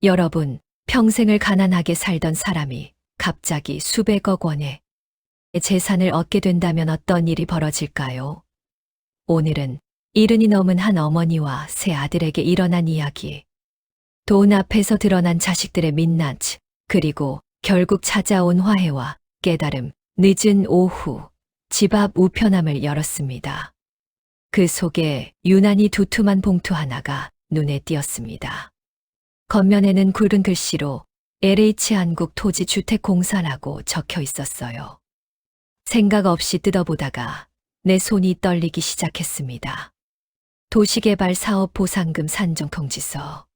여러분, 평생을 가난하게 살던 사람이 갑자기 수백억 원의 재산을 얻게 된다면 어떤 일이 벌어질까요? 오늘은 70이 넘은 한 어머니와 세 아들에게 일어난 이야기. 돈 앞에서 드러난 자식들의 민낯, 그리고 결국 찾아온 화해와 깨달음, 늦은 오후, 집 앞 우편함을 열었습니다. 그 속에 유난히 두툼한 봉투 하나가 눈에 띄었습니다. 겉면에는 굵은 글씨로 LH 한국토지주택공사라고 적혀 있었어요. 생각 없이 뜯어보다가 내 손이 떨리기 시작했습니다. 도시개발 사업 보상금 산정 통지서.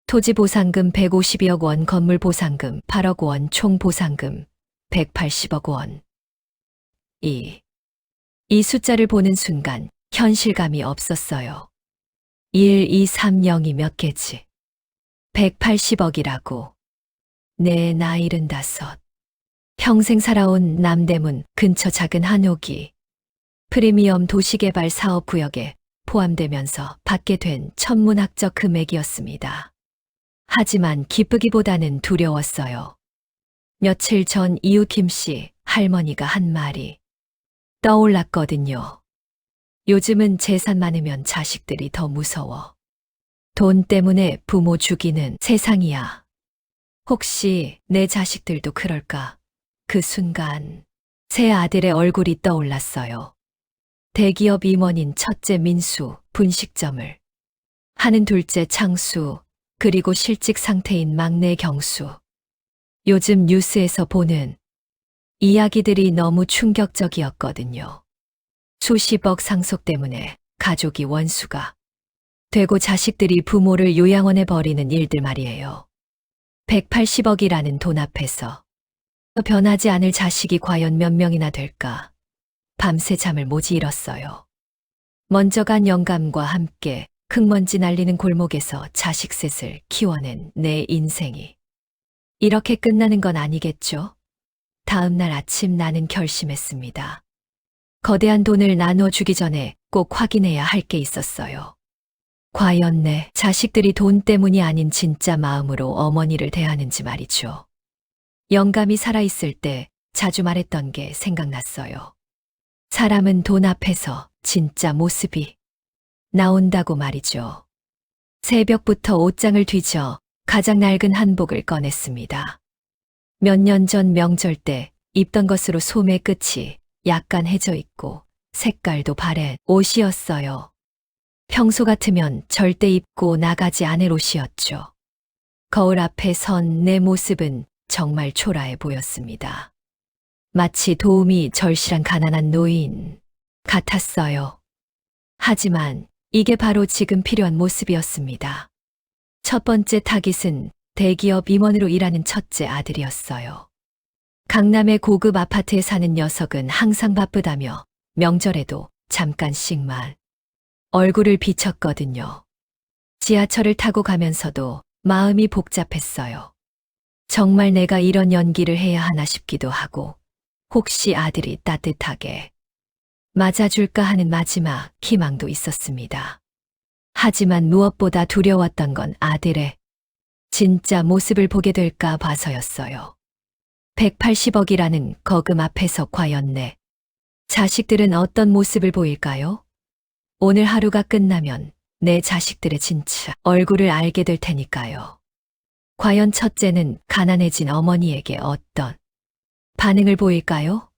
토지 보상금 152억 원, 건물 보상금 8억 원, 총 보상금 180억 원. 이 숫자를 보는 순간 현실감이 없었어요. 1, 2, 3, 0이 몇 개지? 180억이라고. 내 나이 75. 평생 살아온 남대문 근처 작은 한옥이 프리미엄 도시개발 사업구역에 포함되면서 받게 된 천문학적 금액이었습니다. 하지만 기쁘기보다는 두려웠어요. 며칠 전 이웃 김씨 할머니가 한 말이 떠올랐거든요. 요즘은 재산 많으면 자식들이 더 무서워. 돈 때문에 부모 죽이는 세상이야. 혹시 내 자식들도 그럴까? 그 순간 세 아들의 얼굴이 떠올랐어요. 대기업 임원인 첫째 민수, 분식점을 하는 둘째 창수, 그리고 실직 상태인 막내 경수. 요즘 뉴스에서 보는 이야기들이 너무 충격적이었거든요. 수십억 상속 때문에 가족이 원수가 되고 자식들이 부모를 요양원에 버리는 일들 말이에요. 180억이라는 돈 앞에서 변하지 않을 자식이 과연 몇 명이나 될까? 밤새 잠을 못 잃었어요. 먼저 간 영감과 함께 흙먼지 날리는 골목에서 자식 셋을 키워낸 내 인생이 이렇게 끝나는 건 아니겠죠? 다음 날 아침 나는 결심했습니다. 거대한 돈을 나눠주기 전에 꼭 확인해야 할 게 있었어요. 과연 내 자식들이 돈 때문이 아닌 진짜 마음으로 어머니를 대하는지 말이죠. 영감이 살아있을 때 자주 말했던 게 생각났어요. 사람은 돈 앞에서 진짜 모습이 나온다고 말이죠. 새벽부터 옷장을 뒤져 가장 낡은 한복을 꺼냈습니다. 몇 년 전 명절 때 입던 것으로 소매 끝이 약간 해져 있고 색깔도 바랜 옷이었어요. 평소 같으면 절대 입고 나가지 않을 옷이었죠. 거울 앞에 선 내 모습은 정말 초라해 보였습니다. 마치 도움이 절실한 가난한 노인 같았어요. 하지만 이게 바로 지금 필요한 모습이었습니다. 첫 번째 타깃은 대기업 임원으로 일하는 첫째 아들이었어요. 강남의 고급 아파트에 사는 녀석은 항상 바쁘다며 명절에도 잠깐씩만 얼굴을 비쳤거든요. 지하철을 타고 가면서도 마음이 복잡했어요. 정말 내가 이런 연기를 해야 하나 싶기도 하고, 혹시 아들이 따뜻하게 맞아줄까 하는 마지막 희망도 있었습니다. 하지만 무엇보다 두려웠던 건 아들의 진짜 모습을 보게 될까 봐서였어요. 180억이라는 거금 앞에서 과연 내 자식들은 어떤 모습을 보일까요? 오늘 하루가 끝나면 내 자식들의 진짜 얼굴을 알게 될 테니까요. 과연 첫째는 가난해진 어머니에게 어떤 반응을 보일까요?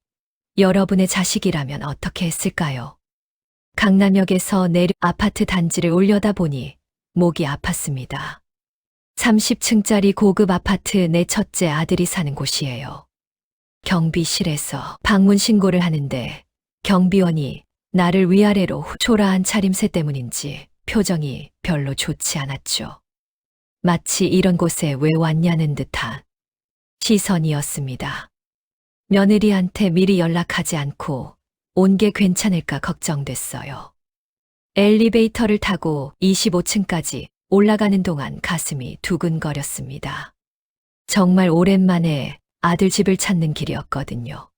여러분의 자식이라면 어떻게 했을까요? 강남역에서 내려 아파트 단지를 올려다보니 목이 아팠습니다. 30층짜리 고급 아파트 내 첫째 아들이 사는 곳이에요. 경비실에서 방문 신고를 하는데 경비원이 나를 위아래로 초라한 차림새 때문인지 표정이 별로 좋지 않았죠. 마치 이런 곳에 왜 왔냐는 듯한 시선이었습니다. 며느리한테 미리 연락하지 않고 온 게 괜찮을까 걱정됐어요. 엘리베이터를 타고 25층까지 올라가는 동안 가슴이 두근거렸습니다. 정말 오랜만에 아들 집을 찾는 길이었거든요.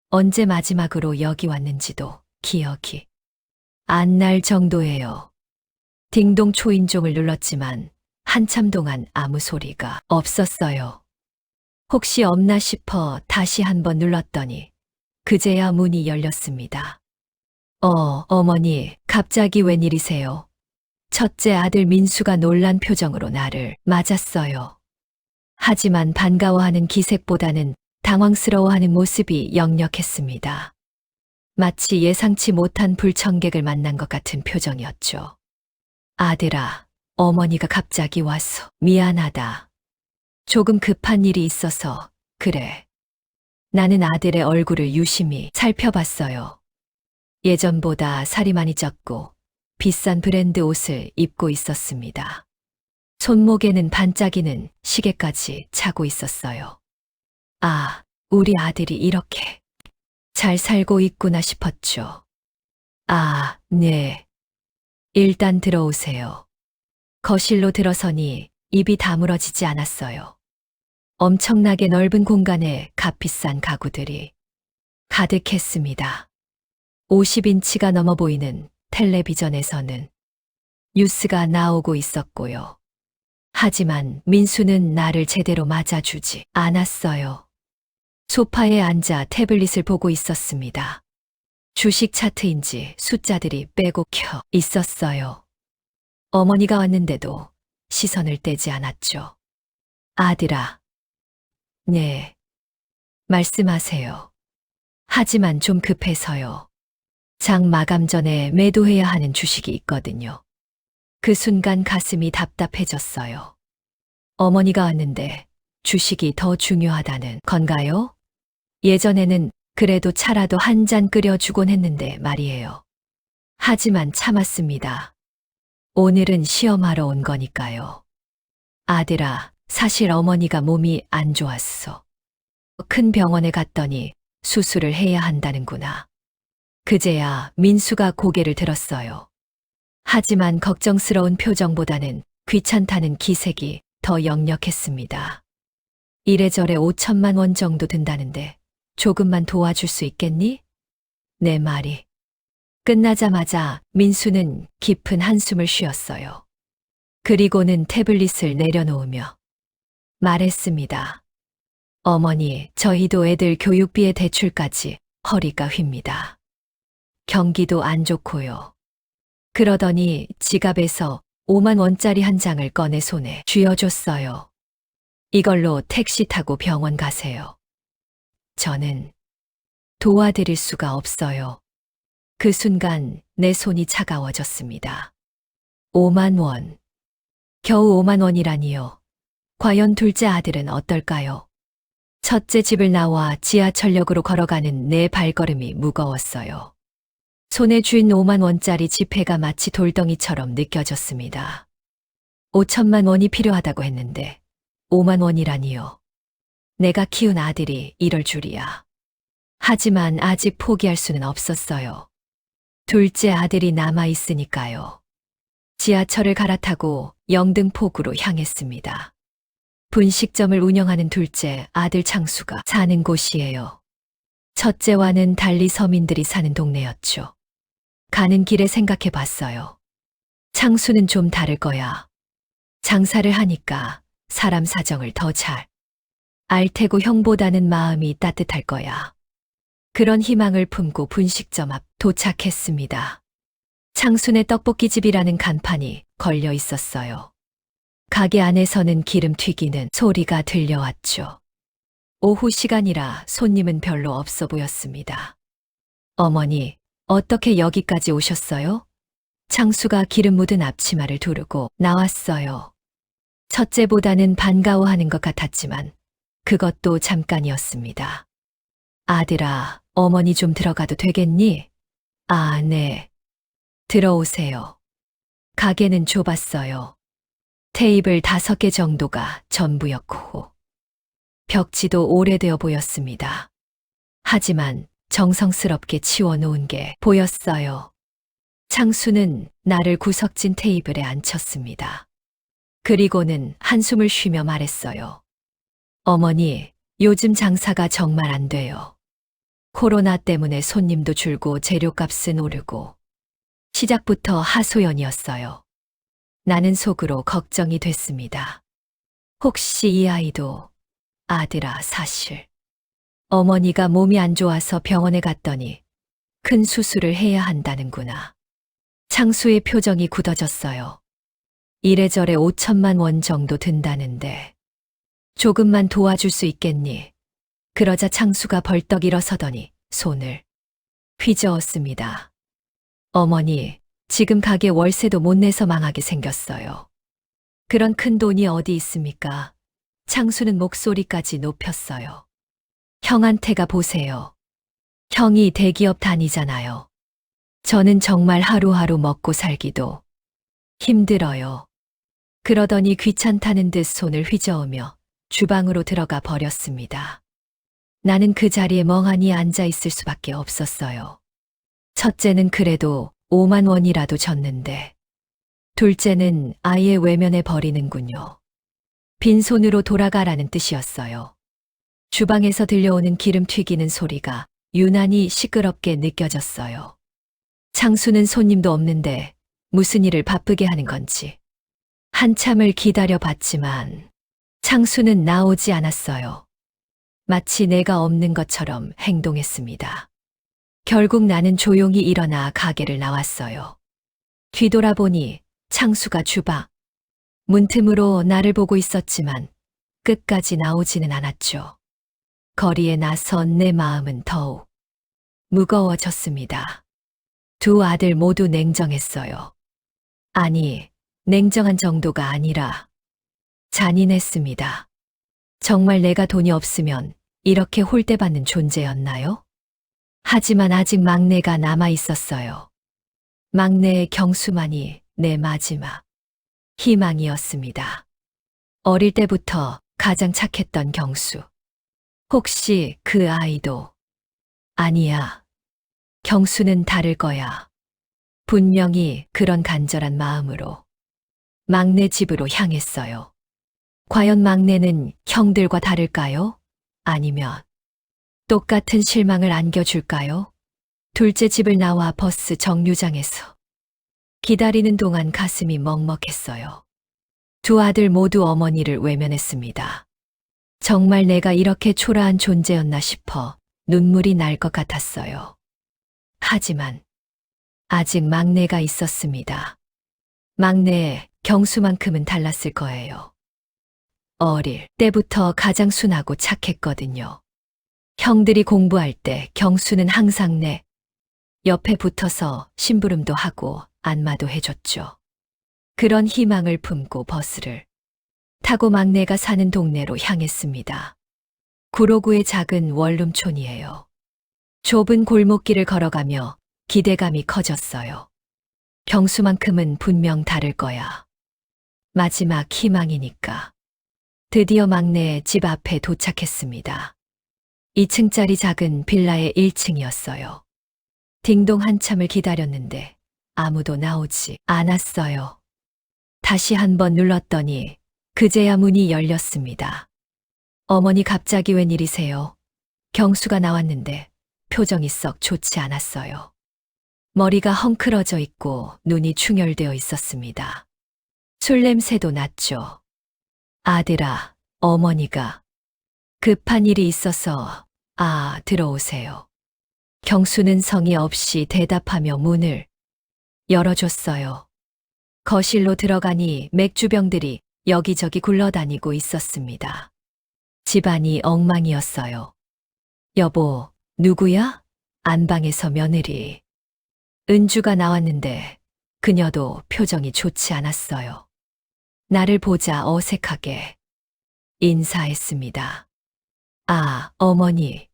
언제 마지막으로 여기 왔는지도 기억이 안 날 정도예요. 딩동 초인종을 눌렀지만 한참 동안 아무 소리가 없었어요. 혹시 없나 싶어 다시 한번 눌렀더니 그제야 문이 열렸습니다. 어머니, 갑자기 웬일이세요? 첫째 아들 민수가 놀란 표정으로 나를 맞았어요. 하지만 반가워하는 기색보다는 당황스러워하는 모습이 역력했습니다. 마치 예상치 못한 불청객을 만난 것 같은 표정이었죠. 아들아, 어머니가 갑자기 와서 미안하다. 조금 급한 일이 있어서 그래. 나는 아들의 얼굴을 유심히 살펴봤어요. 예전보다 살이 많이 쪘고 비싼 브랜드 옷을 입고 있었습니다. 손목에는 반짝이는 시계까지 차고 있었어요. 아, 우리 아들이 이렇게 잘 살고 있구나 싶었죠. 아, 네. 일단 들어오세요. 거실로 들어서니 입이 다물어지지 않았어요. 엄청나게 넓은 공간에 값비싼 가구들이 가득했습니다. 50인치가 넘어 보이는 텔레비전에서는 뉴스가 나오고 있었고요. 하지만 민수는 나를 제대로 맞아주지 않았어요. 소파에 앉아 태블릿을 보고 있었습니다. 주식 차트인지 숫자들이 빼곡혀 있었어요. 어머니가 왔는데도 시선을 떼지 않았죠. 아들아. 네. 말씀하세요. 하지만 좀 급해서요. 장 마감 전에 매도해야 하는 주식이 있거든요. 그 순간 가슴이 답답해졌어요. 어머니가 왔는데 주식이 더 중요하다는 건가요? 예전에는 그래도 차라도 한 잔 끓여주곤 했는데 말이에요. 하지만 참았습니다. 오늘은 시험하러 온 거니까요. 아들아, 사실 어머니가 몸이 안 좋았어. 큰 병원에 갔더니 수술을 해야 한다는구나. 그제야 민수가 고개를 들었어요. 하지만 걱정스러운 표정보다는 귀찮다는 기색이 더 역력했습니다. 이래저래 5천만 원 정도 든다는데 조금만 도와줄 수 있겠니? 내 말이. 끝나자마자 민수는 깊은 한숨을 쉬었어요. 그리고는 태블릿을 내려놓으며 말했습니다. 어머니, 저희도 애들 교육비에 대출까지 허리가 휩니다. 경기도 안 좋고요. 그러더니 지갑에서 5만 원짜리 한 장을 꺼내 손에 쥐어줬어요. 이걸로 택시 타고 병원 가세요. 저는 도와드릴 수가 없어요. 그 순간 내 손이 차가워졌습니다. 5만 원. 겨우 5만 원이라니요. 과연 둘째 아들은 어떨까요? 첫째 집을 나와 지하철역으로 걸어가는 내 발걸음이 무거웠어요. 손에 쥔 5만 원짜리 지폐가 마치 돌덩이처럼 느껴졌습니다. 5천만 원이 필요하다고 했는데 5만 원이라니요. 내가 키운 아들이 이럴 줄이야. 하지만 아직 포기할 수는 없었어요. 둘째 아들이 남아 있으니까요. 지하철을 갈아타고 영등포구로 향했습니다. 분식점을 운영하는 둘째 아들 창수가 사는 곳이에요. 첫째와는 달리 서민들이 사는 동네였죠. 가는 길에 생각해 봤어요. 창수는 좀 다를 거야. 장사를 하니까 사람 사정을 더 잘 알 테고 형보다는 마음이 따뜻할 거야. 그런 희망을 품고 분식점 앞 도착했습니다. 창순의 떡볶이집이라는 간판이 걸려 있었어요. 가게 안에서는 기름 튀기는 소리가 들려왔죠. 오후 시간이라 손님은 별로 없어 보였습니다. 어머니, 어떻게 여기까지 오셨어요? 창수가 기름 묻은 앞치마를 두르고 나왔어요. 첫째보다는 반가워하는 것 같았지만 그것도 잠깐이었습니다. 아들아, 어머니 좀 들어가도 되겠니? 아, 네. 들어오세요. 가게는 좁았어요. 테이블 5개 정도가 전부였고 벽지도 오래되어 보였습니다. 하지만 정성스럽게 치워놓은 게 보였어요. 창수는 나를 구석진 테이블에 앉혔습니다. 그리고는 한숨을 쉬며 말했어요. 어머니, 요즘 장사가 정말 안 돼요. 코로나 때문에 손님도 줄고 재료값은 오르고 시작부터 하소연이었어요. 나는 속으로 걱정이 됐습니다. 혹시 이 아이도 아들아, 사실 어머니가 몸이 안 좋아서 병원에 갔더니 큰 수술을 해야 한다는구나. 창수의 표정이 굳어졌어요. 이래저래 5천만 원 정도 든다는데 조금만 도와줄 수 있겠니? 그러자 창수가 벌떡 일어서더니 손을 휘저었습니다. 어머니, 지금 가게 월세도 못 내서 망하게 생겼어요. 그런 큰 돈이 어디 있습니까? 창수는 목소리까지 높였어요. 형한테가 보세요. 형이 대기업 다니잖아요. 저는 정말 하루하루 먹고 살기도 힘들어요. 그러더니 귀찮다는 듯 손을 휘저으며 주방으로 들어가 버렸습니다. 나는 그 자리에 멍하니 앉아 있을 수밖에 없었어요. 첫째는 그래도 5만 원이라도 졌는데, 둘째는 아예 외면해 버리는군요. 빈손으로 돌아가라는 뜻이었어요. 주방에서 들려오는 기름 튀기는 소리가 유난히 시끄럽게 느껴졌어요. 창수는 손님도 없는데 무슨 일을 바쁘게 하는 건지. 한참을 기다려 봤지만 창수는 나오지 않았어요. 마치 내가 없는 것처럼 행동했습니다. 결국 나는 조용히 일어나 가게를 나왔어요. 뒤돌아보니 창수가 주방 문틈으로 나를 보고 있었지만 끝까지 나오지는 않았죠. 거리에 나선 내 마음은 더욱 무거워졌습니다. 두 아들 모두 냉정했어요. 아니, 냉정한 정도가 아니라 잔인했습니다. 정말 내가 돈이 없으면 이렇게 홀대받는 존재였나요? 하지만 아직 막내가 남아 있었어요. 막내의 경수만이 내 마지막 희망이었습니다. 어릴 때부터 가장 착했던 경수. 혹시 그 아이도? 아니야. 경수는 다를 거야. 분명히 그런 간절한 마음으로 막내 집으로 향했어요. 과연 막내는 형들과 다를까요? 아니면 똑같은 실망을 안겨줄까요? 둘째 집을 나와 버스 정류장에서 기다리는 동안 가슴이 먹먹했어요. 두 아들 모두 어머니를 외면했습니다. 정말 내가 이렇게 초라한 존재였나 싶어 눈물이 날 것 같았어요. 하지만 아직 막내가 있었습니다. 막내의 경수만큼은 달랐을 거예요. 어릴 때부터 가장 순하고 착했거든요. 형들이 공부할 때 경수는 항상 내 옆에 붙어서 심부름도 하고 안마도 해줬죠. 그런 희망을 품고 버스를 타고 막내가 사는 동네로 향했습니다. 구로구의 작은 원룸촌이에요. 좁은 골목길을 걸어가며 기대감이 커졌어요. 경수만큼은 분명 다를 거야. 마지막 희망이니까. 드디어 막내의 집 앞에 도착했습니다. 2층짜리 작은 빌라의 1층이었어요. 딩동 한참을 기다렸는데 아무도 나오지 않았어요. 다시 한번 눌렀더니 그제야 문이 열렸습니다. 어머니 갑자기 웬일이세요? 경수가 나왔는데 표정이 썩 좋지 않았어요. 머리가 헝클어져 있고 눈이 충혈되어 있었습니다. 술 냄새도 났죠. 아들아, 어머니가 급한 일이 있어서 들어오세요. 경수는 성의 없이 대답하며 문을 열어줬어요. 거실로 들어가니 맥주병들이 여기저기 굴러다니고 있었습니다. 집안이 엉망이었어요. 여보, 누구야? 안방에서 며느리. 은주가 나왔는데 그녀도 표정이 좋지 않았어요. 나를 보자 어색하게 인사했습니다. 어머니.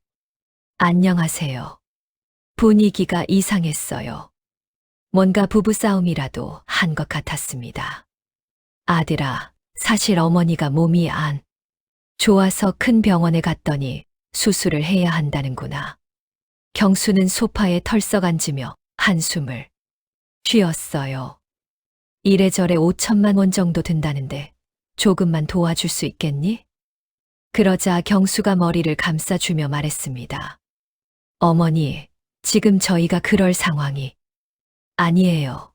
안녕하세요. 분위기가 이상했어요. 뭔가 부부싸움이라도 한 것 같았습니다. 아들아, 사실 어머니가 몸이 안 좋아서 큰 병원에 갔더니 수술을 해야 한다는구나. 경수는 소파에 털썩 앉으며 한숨을 쉬었어요. 이래저래 5천만 원 정도 든다는데 조금만 도와줄 수 있겠니? 그러자 경수가 머리를 감싸주며 말했습니다. 어머니, 지금 저희가 그럴 상황이 아니에요.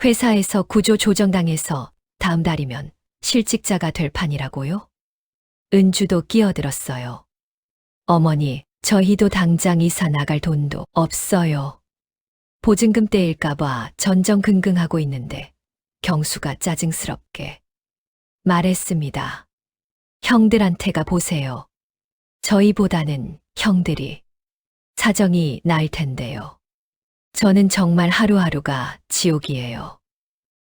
회사에서 구조 조정당해서 다음 달이면 실직자가 될 판이라고요? 은주도 끼어들었어요. 어머니, 저희도 당장 이사 나갈 돈도 없어요. 보증금 떼일까봐 전전긍긍하고 있는데 경수가 짜증스럽게 말했습니다. 형들한테가 보세요. 저희보다는 형들이 사정이 나을 텐데요. 저는 정말 하루하루가 지옥이에요.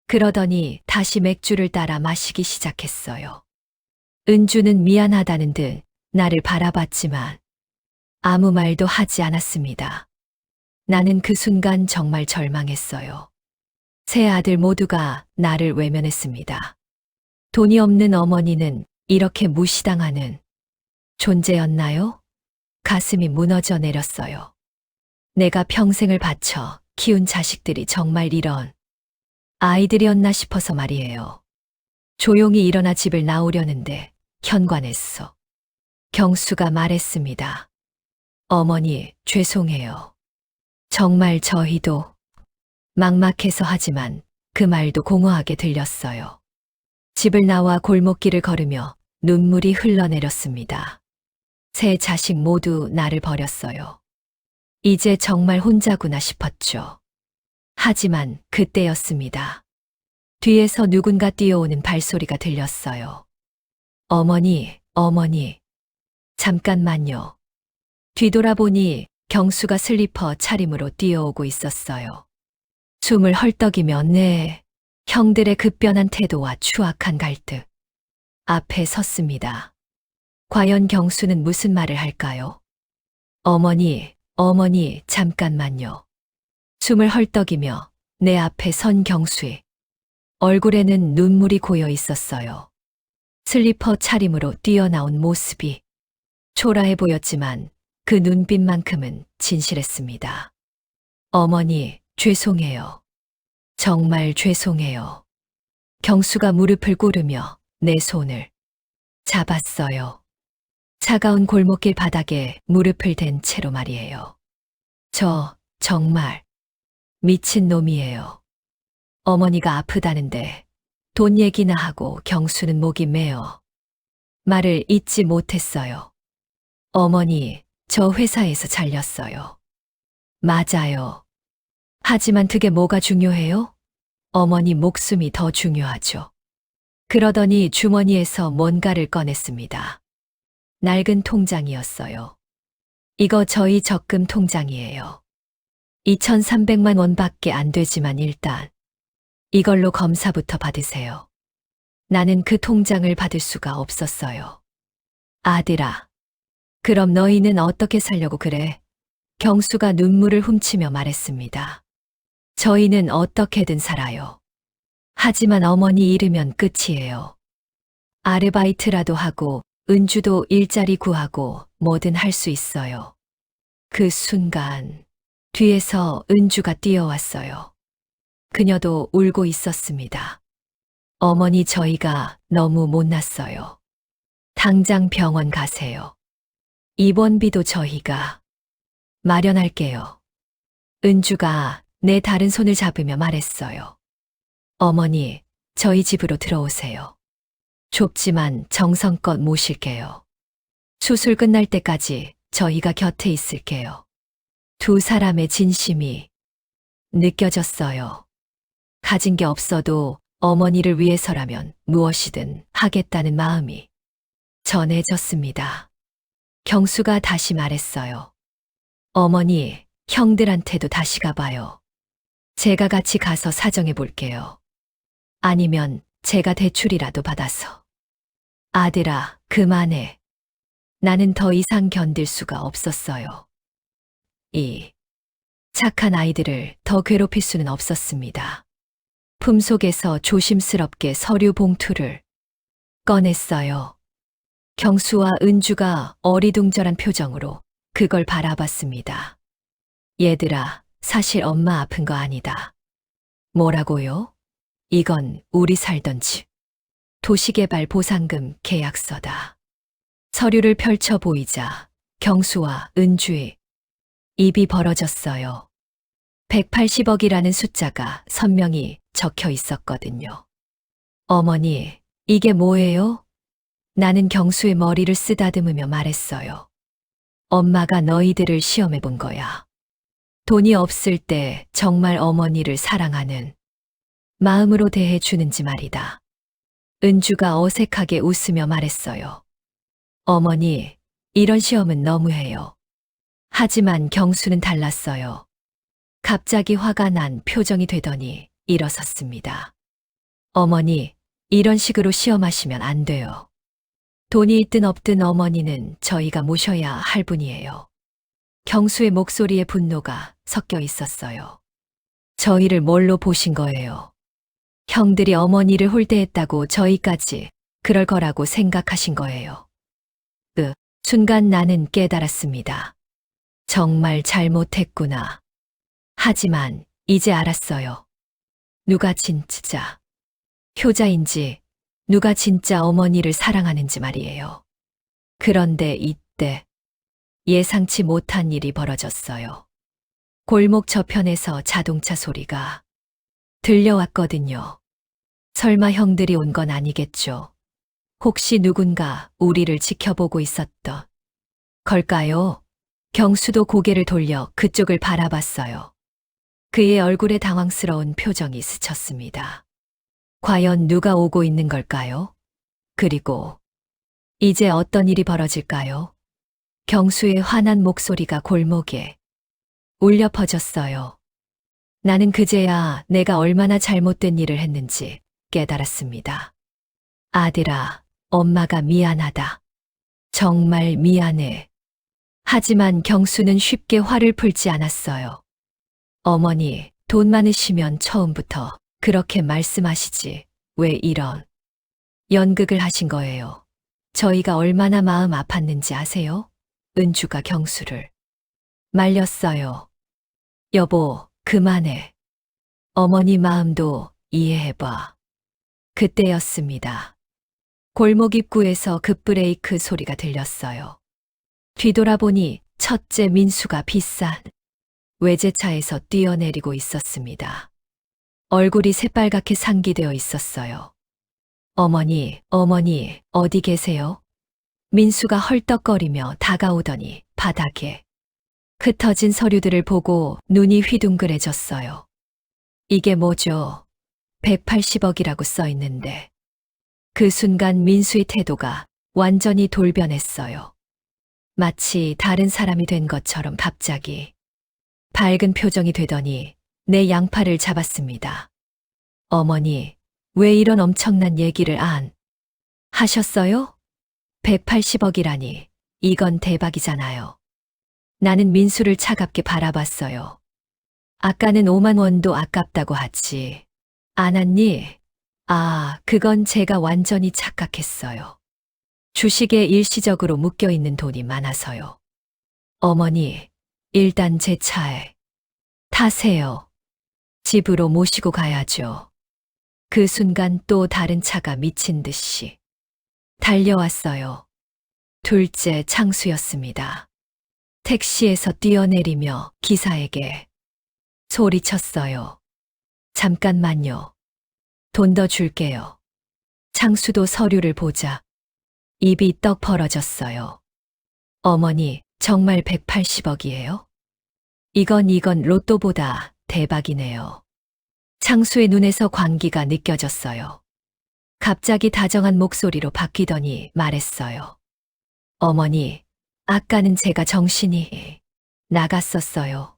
그러더니 다시 맥주를 따라 마시기 시작했어요. 은주는 미안하다는 듯 나를 바라봤지만 아무 말도 하지 않았습니다. 나는 그 순간 정말 절망했어요. 세 아들 모두가 나를 외면했습니다. 돈이 없는 어머니는 이렇게 무시당하는 존재였나요? 가슴이 무너져 내렸어요. 내가 평생을 바쳐 키운 자식들이 정말 이런 아이들이었나 싶어서 말이에요. 조용히 일어나 집을 나오려는데 현관에서 경수가 말했습니다. 어머니, 죄송해요. 정말 저희도 막막해서 하지만 그 말도 공허하게 들렸어요. 집을 나와 골목길을 걸으며 눈물이 흘러내렸습니다. 세 자식 모두 나를 버렸어요. 이제 정말 혼자구나 싶었죠. 하지만 그때였습니다. 뒤에서 누군가 뛰어오는 발소리가 들렸어요. 어머니, 어머니. 잠깐만요. 뒤돌아보니 경수가 슬리퍼 차림으로 뛰어오고 있었어요. 숨을 헐떡이며 형들의 급변한 태도와 추악한 갈등 앞에 섰습니다. 과연 경수는 무슨 말을 할까요? 어머니, 어머니, 잠깐만요. 숨을 헐떡이며 내 앞에 선 경수의 얼굴에는 눈물이 고여 있었어요. 슬리퍼 차림으로 뛰어나온 모습이 초라해 보였지만 그 눈빛만큼은 진실했습니다. 어머니, 죄송해요. 정말 죄송해요. 경수가 무릎을 꿇으며 내 손을 잡았어요. 차가운 골목길 바닥에 무릎을 댄 채로 말이에요. 저 정말 미친 놈이에요. 어머니가 아프다는데 돈 얘기나 하고 경수는 목이 메어 말을 잇지 못했어요. 어머니, 저 회사에서 잘렸어요. 맞아요. 하지만 그게 뭐가 중요해요? 어머니 목숨이 더 중요하죠. 그러더니 주머니에서 뭔가를 꺼냈습니다. 낡은 통장이었어요. 이거 저희 적금 통장이에요. 2,300만 원밖에 안 되지만 일단 이걸로 검사부터 받으세요. 나는 그 통장을 받을 수가 없었어요. 아들아, 그럼 너희는 어떻게 살려고 그래? 경수가 눈물을 훔치며 말했습니다. 저희는 어떻게든 살아요. 하지만 어머니 잃으면 끝이에요. 아르바이트라도 하고 은주도 일자리 구하고 뭐든 할 수 있어요. 그 순간 뒤에서 은주가 뛰어왔어요. 그녀도 울고 있었습니다. 어머니, 저희가 너무 못났어요. 당장 병원 가세요. 입원비도 저희가 마련할게요. 은주가 내 다른 손을 잡으며 말했어요. 어머니, 저희 집으로 들어오세요. 좁지만 정성껏 모실게요. 수술 끝날 때까지 저희가 곁에 있을게요. 두 사람의 진심이 느껴졌어요. 가진 게 없어도 어머니를 위해서라면 무엇이든 하겠다는 마음이 전해졌습니다. 경수가 다시 말했어요. 어머니, 형들한테도 다시 가봐요. 제가 같이 가서 사정해 볼게요. 아니면 제가 대출이라도 받아서. 아들아, 그만해. 나는 더 이상 견딜 수가 없었어요. 이 착한 아이들을 더 괴롭힐 수는 없었습니다. 품속에서 조심스럽게 서류 봉투를 꺼냈어요. 경수와 은주가 어리둥절한 표정으로 그걸 바라봤습니다. 얘들아, 사실 엄마 아픈 거 아니다. 뭐라고요? 이건 우리 살던 집 도시개발 보상금 계약서다. 서류를 펼쳐 보이자 경수와 은주의 입이 벌어졌어요. 180억이라는 숫자가 선명히 적혀 있었거든요. 어머니, 이게 뭐예요? 나는 경수의 머리를 쓰다듬으며 말했어요. 엄마가 너희들을 시험해 본 거야. 돈이 없을 때 정말 어머니를 사랑하는 마음으로 대해 주는지 말이다. 은주가 어색하게 웃으며 말했어요. 어머니, 이런 시험은 너무해요. 하지만 경수는 달랐어요. 갑자기 화가 난 표정이 되더니 일어섰습니다. 어머니, 이런 식으로 시험하시면 안 돼요. 돈이 있든 없든 어머니는 저희가 모셔야 할 분이에요. 경수의 목소리에 분노가 섞여 있었어요. 저희를 뭘로 보신 거예요? 형들이 어머니를 홀대했다고 저희까지 그럴 거라고 생각하신 거예요. 순간 나는 깨달았습니다. 정말 잘못했구나. 하지만 이제 알았어요. 누가 진짜 효자인지, 누가 진짜 어머니를 사랑하는지 말이에요. 그런데 이때 예상치 못한 일이 벌어졌어요. 골목 저편에서 자동차 소리가 들려왔거든요. 설마 형들이 온 건 아니겠죠? 혹시 누군가 우리를 지켜보고 있었던 걸까요? 경수도 고개를 돌려 그쪽을 바라봤어요. 그의 얼굴에 당황스러운 표정이 스쳤습니다. 과연 누가 오고 있는 걸까요? 그리고 이제 어떤 일이 벌어질까요? 경수의 화난 목소리가 골목에 울려 퍼졌어요. 나는 그제야 내가 얼마나 잘못된 일을 했는지 깨달았습니다. 아들아, 엄마가 미안하다. 정말 미안해. 하지만 경수는 쉽게 화를 풀지 않았어요. 어머니, 돈 많으시면 처음부터 그렇게 말씀하시지. 왜 이런 연극을 하신 거예요? 저희가 얼마나 마음 아팠는지 아세요? 은주가 경수를 말렸어요. 여보, 그만해. 어머니 마음도 이해해봐. 그때였습니다. 골목 입구에서 급브레이크 소리가 들렸어요. 뒤돌아보니 첫째 민수가 비싼 외제차에서 뛰어내리고 있었습니다. 얼굴이 새빨갛게 상기되어 있었어요. 어머니, 어머니, 어디 계세요? 민수가 헐떡거리며 다가오더니 바닥에 흩어진 서류들을 보고 눈이 휘둥그레졌어요. 이게 뭐죠? 180억이라고 써 있는데. 그 순간 민수의 태도가 완전히 돌변했어요. 마치 다른 사람이 된 것처럼 갑자기 밝은 표정이 되더니 내 양팔을 잡았습니다. 어머니, 왜 이런 엄청난 얘기를 안 하셨어요? 180억이라니, 이건 대박이잖아요. 나는 민수를 차갑게 바라봤어요. 아까는 5만 원도 아깝다고 하지 않았니? 아, 그건 제가 완전히 착각했어요. 주식에 일시적으로 묶여있는 돈이 많아서요. 어머니, 일단 제 차에 타세요. 집으로 모시고 가야죠. 그 순간 또 다른 차가 미친 듯이 달려왔어요. 둘째 창수였습니다. 택시에서 뛰어내리며 기사에게 소리쳤어요. 잠깐만요. 돈 더 줄게요. 창수도 서류를 보자 입이 떡 벌어졌어요. 어머니, 정말 180억이에요? 이건 로또보다 대박이네요. 창수의 눈에서 광기가 느껴졌어요. 갑자기 다정한 목소리로 바뀌더니 말했어요. 어머니, 아까는 제가 정신이 나갔었어요.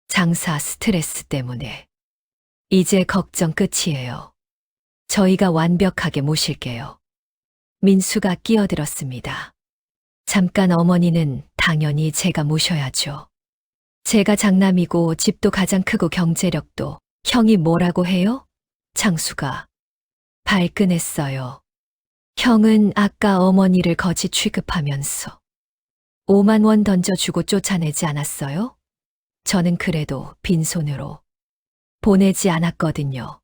장사 스트레스 때문에. 이제 걱정 끝이에요. 저희가 완벽하게 모실게요. 민수가 끼어들었습니다. 잠깐, 어머니는 당연히 제가 모셔야죠. 제가 장남이고 집도 가장 크고 경제력도. 형이 뭐라고 해요? 창수가 발끈했어요. 형은 아까 어머니를 거지 취급하면서 5만 원 던져주고 쫓아내지 않았어요? 저는 그래도 빈손으로 보내지 않았거든요.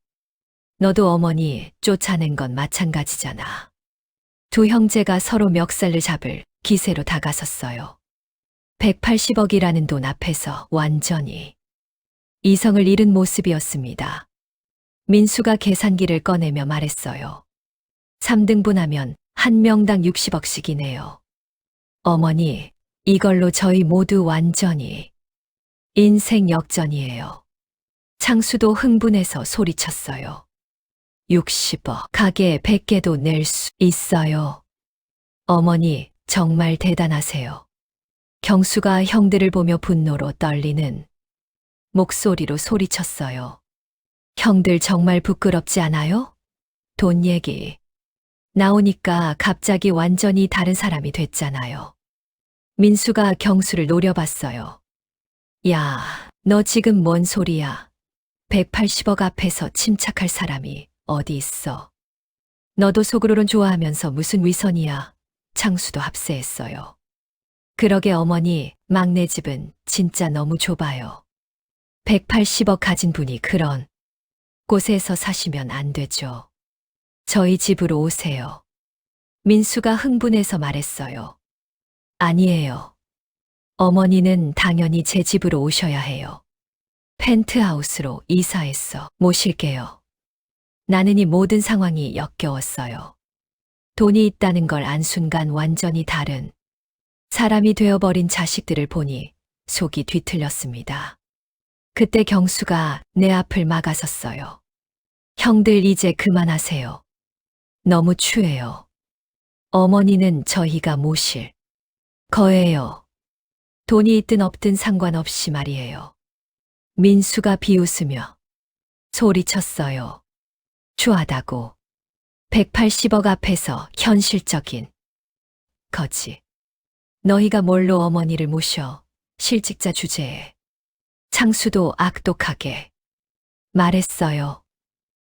너도 어머니 쫓아낸 건 마찬가지잖아. 두 형제가 서로 멱살을 잡을 기세로 다가섰어요. 180억이라는 돈 앞에서 완전히 이성을 잃은 모습이었습니다. 민수가 계산기를 꺼내며 말했어요. 3등분하면 한 명당 60억씩이네요. 어머니, 이걸로 저희 모두 완전히 인생 역전이에요. 창수도 흥분해서 소리쳤어요. 60억, 가게 100개도 낼 수 있어요. 어머니, 정말 대단하세요. 경수가 형들을 보며 분노로 떨리는 목소리로 소리쳤어요. 형들 정말 부끄럽지 않아요? 돈 얘기 나오니까 갑자기 완전히 다른 사람이 됐잖아요. 민수가 경수를 노려봤어요. 야, 너 지금 뭔 소리야? 180억 앞에서 침착할 사람이 어디 있어? 너도 속으로는 좋아하면서 무슨 위선이야? 창수도 합세했어요. 그러게 어머니, 막내 집은 진짜 너무 좁아요. 180억 가진 분이 그런 곳에서 사시면 안 되죠. 저희 집으로 오세요. 민수가 흥분해서 말했어요. 아니에요. 어머니는 당연히 제 집으로 오셔야 해요. 펜트하우스로 이사했어. 모실게요. 나는 이 모든 상황이 역겨웠어요. 돈이 있다는 걸 안 순간 완전히 다른 사람이 되어버린 자식들을 보니 속이 뒤틀렸습니다. 그때 경수가 내 앞을 막아섰어요. 형들 이제 그만하세요. 너무 추해요. 어머니는 저희가 모실 거예요. 돈이 있든 없든 상관없이 말이에요. 민수가 비웃으며 소리쳤어요. 추하다고. 180억 앞에서 현실적인 거지. 너희가 뭘로 어머니를 모셔? 실직자 주제에. 창수도 악독하게 말했어요.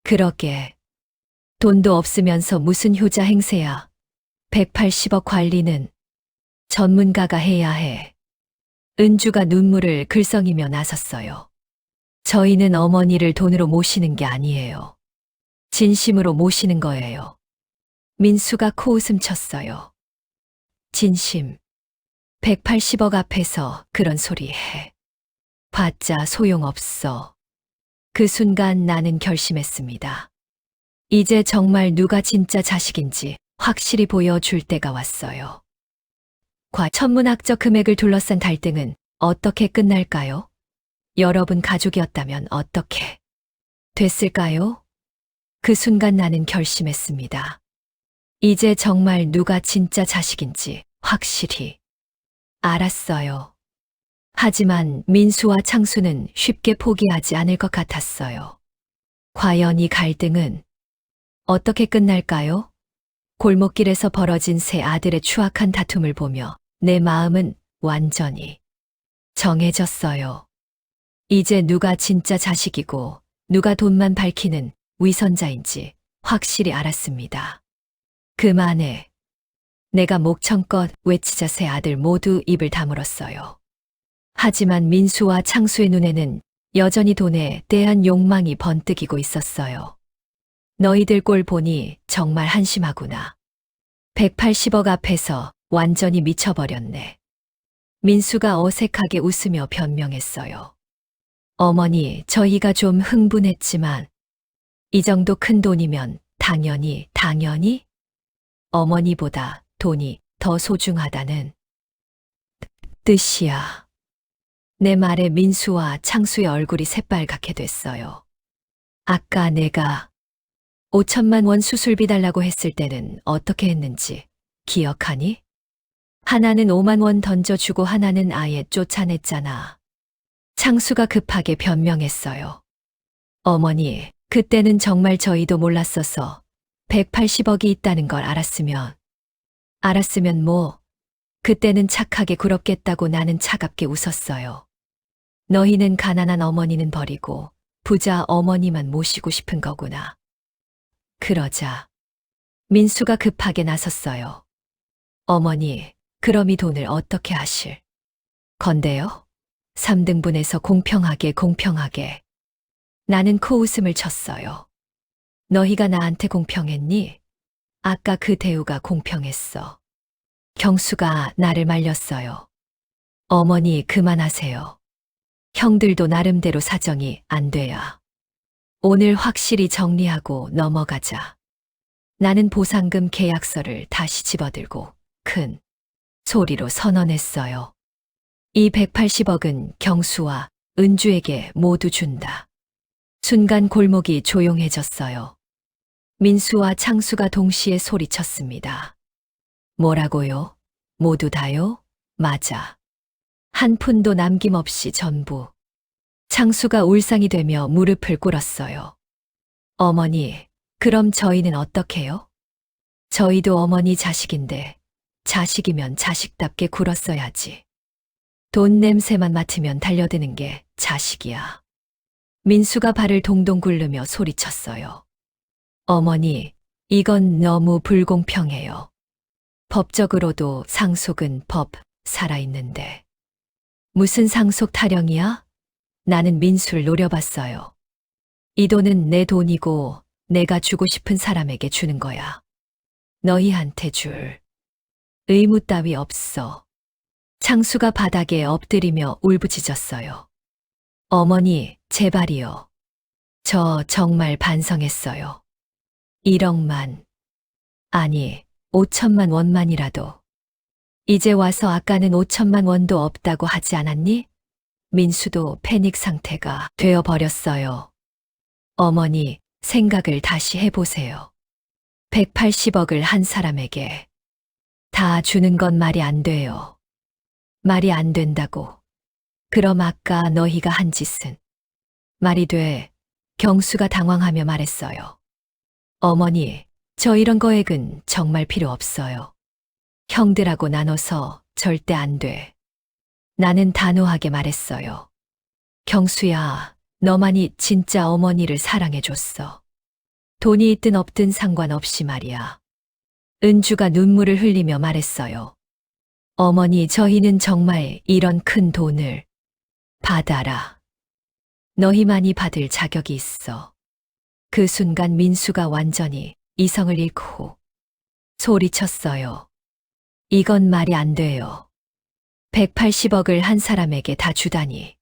그러게. 돈도 없으면서 무슨 효자 행세야. 180억 관리는 전문가가 해야 해. 은주가 눈물을 글썽이며 나섰어요. 저희는 어머니를 돈으로 모시는 게 아니에요. 진심으로 모시는 거예요. 민수가 코웃음 쳤어요. 진심. 180억 앞에서 그런 소리 해. 봤자 소용없어. 그 순간 나는 결심했습니다. 이제 정말 누가 진짜 자식인지 확실히 보여줄 때가 왔어요. 천문학적 금액을 둘러싼 갈등은 어떻게 끝날까요? 여러분 가족이었다면 어떻게 됐을까요? 그 순간 나는 결심했습니다. 이제 정말 누가 진짜 자식인지 확실히 알았어요. 하지만 민수와 창수는 쉽게 포기하지 않을 것 같았어요. 과연 이 갈등은 어떻게 끝날까요? 골목길에서 벌어진 세 아들의 추악한 다툼을 보며 내 마음은 완전히 정해졌어요. 이제 누가 진짜 자식이고 누가 돈만 밝히는 위선자인지 확실히 알았습니다. 그만해. 내가 목청껏 외치자 세 아들 모두 입을 다물었어요. 하지만 민수와 창수의 눈에는 여전히 돈에 대한 욕망이 번뜩이고 있었어요. 너희들 꼴 보니 정말 한심하구나. 180억 앞에서 완전히 미쳐버렸네. 민수가 어색하게 웃으며 변명했어요. 어머니, 저희가 좀 흥분했지만 이 정도 큰 돈이면 당연히 어머니보다 돈이 더 소중하다는 뜻이야. 내 말에 민수와 창수의 얼굴이 새빨갛게 됐어요. 아까 내가 5천만 원 수술비 달라고 했을 때는 어떻게 했는지 기억하니? 하나는 5만 원 던져주고 하나는 아예 쫓아냈잖아. 창수가 급하게 변명했어요. 어머니, 그때는 정말 저희도 몰랐어서 180억이 있다는 걸 알았으면 뭐, 그때는 착하게 굴었겠다고 나는 차갑게 웃었어요. 너희는 가난한 어머니는 버리고 부자 어머니만 모시고 싶은 거구나. 그러자 민수가 급하게 나섰어요. 어머니, 그럼 이 돈을 어떻게 하실 건데요? 3등분해서 공평하게. 나는 코웃음을 쳤어요. 너희가 나한테 공평했니? 아까 그 대우가 공평했어. 경수가 나를 말렸어요. 어머니, 그만하세요. 형들도 나름대로 사정이 안 돼야. 오늘 확실히 정리하고 넘어가자. 나는 보상금 계약서를 다시 집어들고 큰 소리로 선언했어요. 이 180억은 경수와 은주에게 모두 준다. 순간 골목이 조용해졌어요. 민수와 창수가 동시에 소리쳤습니다. 뭐라고요? 모두 다요? 맞아. 한 푼도 남김없이 전부. 창수가 울상이 되며 무릎을 꿇었어요. 어머니, 그럼 저희는 어떡해요? 저희도 어머니 자식인데 자식이면 자식답게 굴었어야지. 돈 냄새만 맡으면 달려드는 게 자식이야. 민수가 발을 동동 굴르며 소리쳤어요. 어머니, 이건 너무 불공평해요. 법적으로도 상속은 법 살아있는데. 무슨 상속 타령이야? 나는 민수를 노려봤어요. 이 돈은 내 돈이고 내가 주고 싶은 사람에게 주는 거야. 너희한테 줄 의무 따위 없어. 창수가 바닥에 엎드리며 울부짖었어요. 어머니, 제발이요. 저 정말 반성했어요. 1억만, 아니 5천만 원만이라도. 이제 와서 아까는 5천만 원도 없다고 하지 않았니? 민수도 패닉 상태가 되어버렸어요. 어머니, 생각을 다시 해보세요. 180억을 한 사람에게 다 주는 건 말이 안 돼요. 말이 안 된다고. 그럼 아까 너희가 한 짓은 말이 돼. 경수가 당황하며 말했어요. 어머니, 저 이런 거액은 정말 필요 없어요. 형들하고 나눠서 절대 안 돼. 나는 단호하게 말했어요. 경수야, 너만이 진짜 어머니를 사랑해줬어. 돈이 있든 없든 상관없이 말이야. 은주가 눈물을 흘리며 말했어요. 어머니, 저희는 정말 이런 큰 돈을 받아라. 너희만이 받을 자격이 있어. 그 순간 민수가 완전히 이성을 잃고 소리쳤어요. 이건 말이 안 돼요. 180억을 한 사람에게 다 주다니.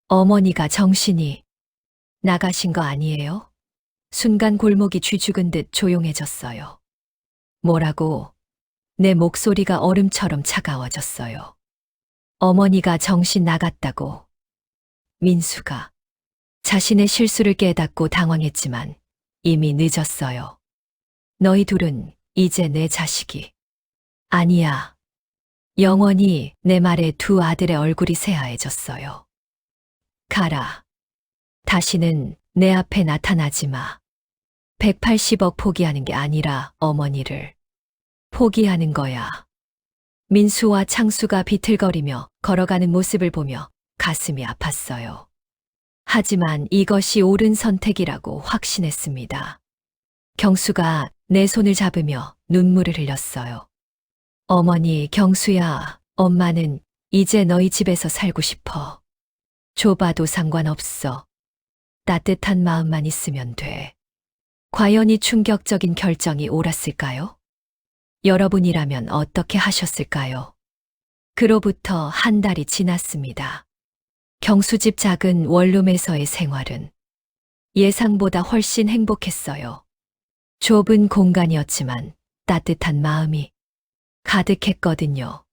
어머니가 정신이 나가신 거 아니에요? 순간 골목이 쥐죽은 듯 조용해졌어요. 뭐라고? 내 목소리가 얼음처럼 차가워졌어요. 어머니가 정신 나갔다고. 민수가 자신의 실수를 깨닫고 당황했지만 이미 늦었어요. 너희 둘은 이제 내 자식이 아니야. 영원히 내 말에 두 아들의 얼굴이 새하얘졌어요. 가라. 다시는 내 앞에 나타나지 마. 180억 포기하는 게 아니라 어머니를 포기하는 거야. 민수와 창수가 비틀거리며 걸어가는 모습을 보며 가슴이 아팠어요. 하지만 이것이 옳은 선택이라고 확신했습니다. 경수가 내 손을 잡으며 눈물을 흘렸어요. 어머니, 경수야, 엄마는 이제 너희 집에서 살고 싶어. 좁아도 상관없어. 따뜻한 마음만 있으면 돼. 과연 이 충격적인 결정이 옳았을까요? 여러분이라면 어떻게 하셨을까요? 그로부터 한 달이 지났습니다. 경수집 작은 원룸에서의 생활은 예상보다 훨씬 행복했어요. 좁은 공간이었지만 따뜻한 마음이 가득했거든요.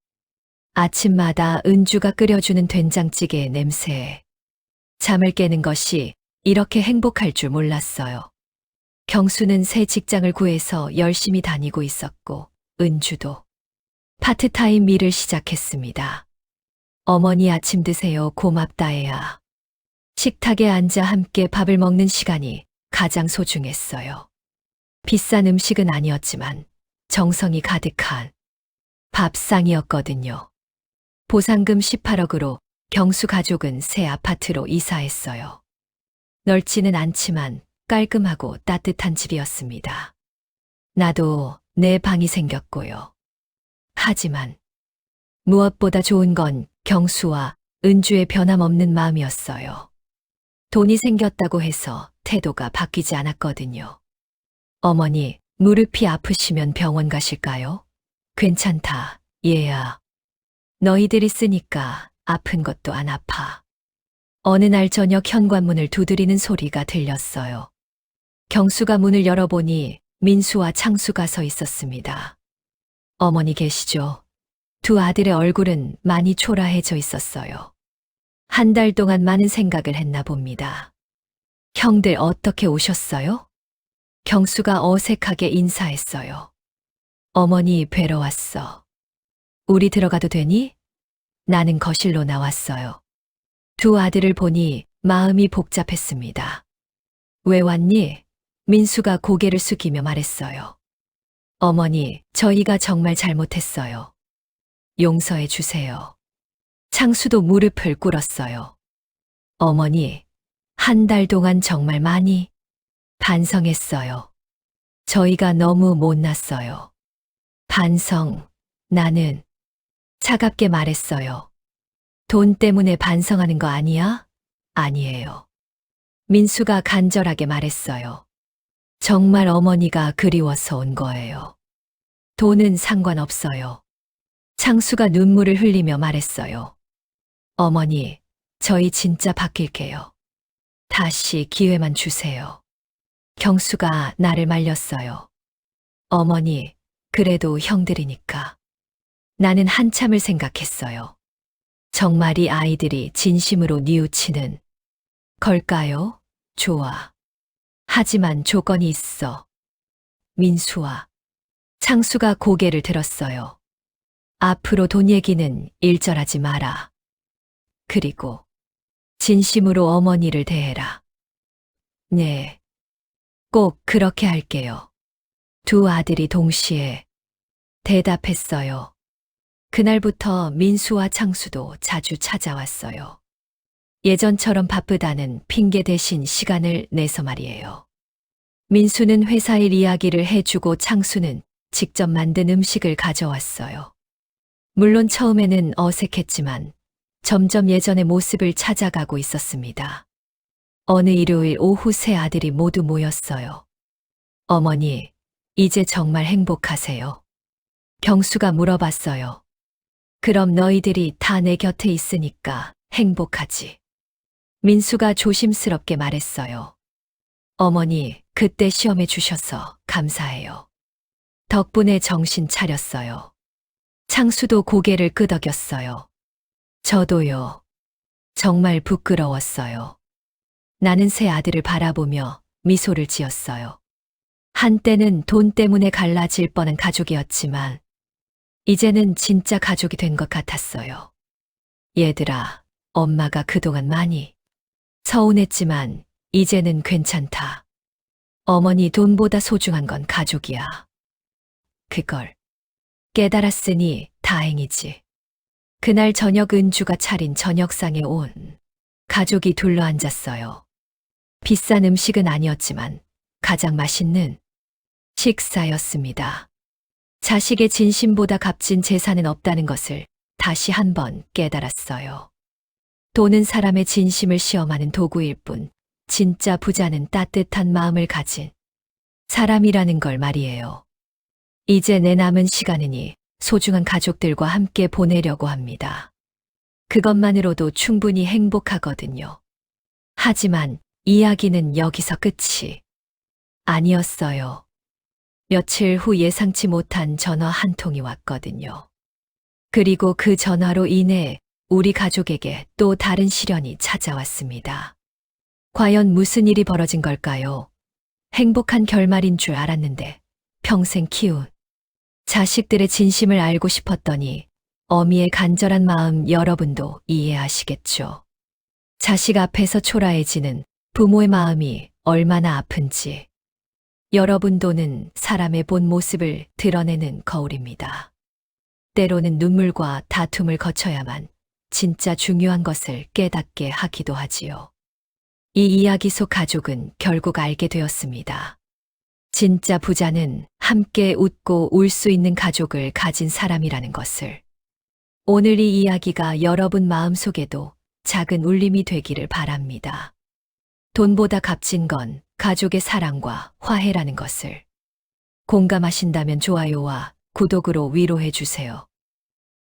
아침마다 은주가 끓여주는 된장찌개의 냄새에 잠을 깨는 것이 이렇게 행복할 줄 몰랐어요. 경수는 새 직장을 구해서 열심히 다니고 있었고 은주도 파트타임 일을 시작했습니다. 어머니 아침 드세요. 고맙다 애야. 식탁에 앉아 함께 밥을 먹는 시간이 가장 소중했어요. 비싼 음식은 아니었지만 정성이 가득한 밥상이었거든요. 보상금 18억으로 경수 가족은 새 아파트로 이사했어요. 넓지는 않지만 깔끔하고 따뜻한 집이었습니다. 나도 내 방이 생겼고요. 하지만 무엇보다 좋은 건 경수와 은주의 변함없는 마음이었어요. 돈이 생겼다고 해서 태도가 바뀌지 않았거든요. 어머니, 무릎이 아프시면 병원 가실까요? 괜찮다, 얘야. 너희들이 쓰니까 아픈 것도 안 아파. 어느 날 저녁 현관문을 두드리는 소리가 들렸어요. 경수가 문을 열어보니 민수와 창수가 서 있었습니다. 어머니 계시죠? 두 아들의 얼굴은 많이 초라해져 있었어요. 한 달 동안 많은 생각을 했나 봅니다. 형들 어떻게 오셨어요? 경수가 어색하게 인사했어요. 어머니 뵈러 왔어. 우리 들어가도 되니? 나는 거실로 나왔어요. 두 아들을 보니 마음이 복잡했습니다. 왜 왔니? 민수가 고개를 숙이며 말했어요. 어머니, 저희가 정말 잘못했어요. 용서해 주세요. 창수도 무릎을 꿇었어요. 어머니, 한 달 동안 정말 많이 반성했어요. 저희가 너무 못났어요. 반성, 나는 차갑게 말했어요. 돈 때문에 반성하는 거 아니야? 아니에요. 민수가 간절하게 말했어요. 정말 어머니가 그리워서 온 거예요. 돈은 상관없어요. 창수가 눈물을 흘리며 말했어요. 어머니, 저희 진짜 바뀔게요. 다시 기회만 주세요. 경수가 나를 말렸어요. 어머니, 그래도 형들이니까. 나는 한참을 생각했어요. 정말 이 아이들이 진심으로 뉘우치는 걸까요? 좋아. 하지만 조건이 있어. 민수와 창수가 고개를 들었어요. 앞으로 돈 얘기는 일절하지 마라. 그리고 진심으로 어머니를 대해라. 네, 꼭 그렇게 할게요. 두 아들이 동시에 대답했어요. 그날부터 민수와 창수도 자주 찾아왔어요. 예전처럼 바쁘다는 핑계 대신 시간을 내서 말이에요. 민수는 회사 일 이야기를 해주고 창수는 직접 만든 음식을 가져왔어요. 물론 처음에는 어색했지만 점점 예전의 모습을 찾아가고 있었습니다. 어느 일요일 오후 세 아들이 모두 모였어요. 어머니, 이제 정말 행복하세요? 경수가 물어봤어요. 그럼 너희들이 다 내 곁에 있으니까 행복하지. 민수가 조심스럽게 말했어요. 어머니, 그때 시험해 주셔서 감사해요. 덕분에 정신 차렸어요. 창수도 고개를 끄덕였어요. 저도요. 정말 부끄러웠어요. 나는 세 아들을 바라보며 미소를 지었어요. 한때는 돈 때문에 갈라질 뻔한 가족이었지만 이제는 진짜 가족이 된 것 같았어요. 얘들아, 엄마가 그동안 많이 서운했지만 이제는 괜찮다. 어머니 돈보다 소중한 건 가족이야. 그걸 깨달았으니 다행이지. 그날 저녁 은주가 차린 저녁상에 온 가족이 둘러앉았어요. 비싼 음식은 아니었지만 가장 맛있는 식사였습니다. 자식의 진심보다 값진 재산은 없다는 것을 다시 한번 깨달았어요. 돈은 사람의 진심을 시험하는 도구일 뿐, 진짜 부자는 따뜻한 마음을 가진 사람이라는 걸 말이에요. 이제 내 남은 시간이니 소중한 가족들과 함께 보내려고 합니다. 그것만으로도 충분히 행복하거든요. 하지만 이야기는 여기서 끝이 아니었어요. 며칠 후 예상치 못한 전화 한 통이 왔거든요. 그리고 그 전화로 인해 우리 가족에게 또 다른 시련이 찾아왔습니다. 과연 무슨 일이 벌어진 걸까요? 행복한 결말인 줄 알았는데 평생 키운 자식들의 진심을 알고 싶었더니 어미의 간절한 마음 여러분도 이해하시겠죠. 자식 앞에서 초라해지는 부모의 마음이 얼마나 아픈지. 여러분 돈은 사람의 본 모습을 드러내는 거울입니다. 때로는 눈물과 다툼을 거쳐야만 진짜 중요한 것을 깨닫게 하기도 하지요. 이 이야기 속 가족은 결국 알게 되었습니다. 진짜 부자는 함께 웃고 울 수 있는 가족을 가진 사람이라는 것을. 오늘 이 이야기가 여러분 마음속에도 작은 울림이 되기를 바랍니다. 돈보다 값진 건 가족의 사랑과 화해라는 것을. 공감하신다면 좋아요와 구독으로 위로해 주세요.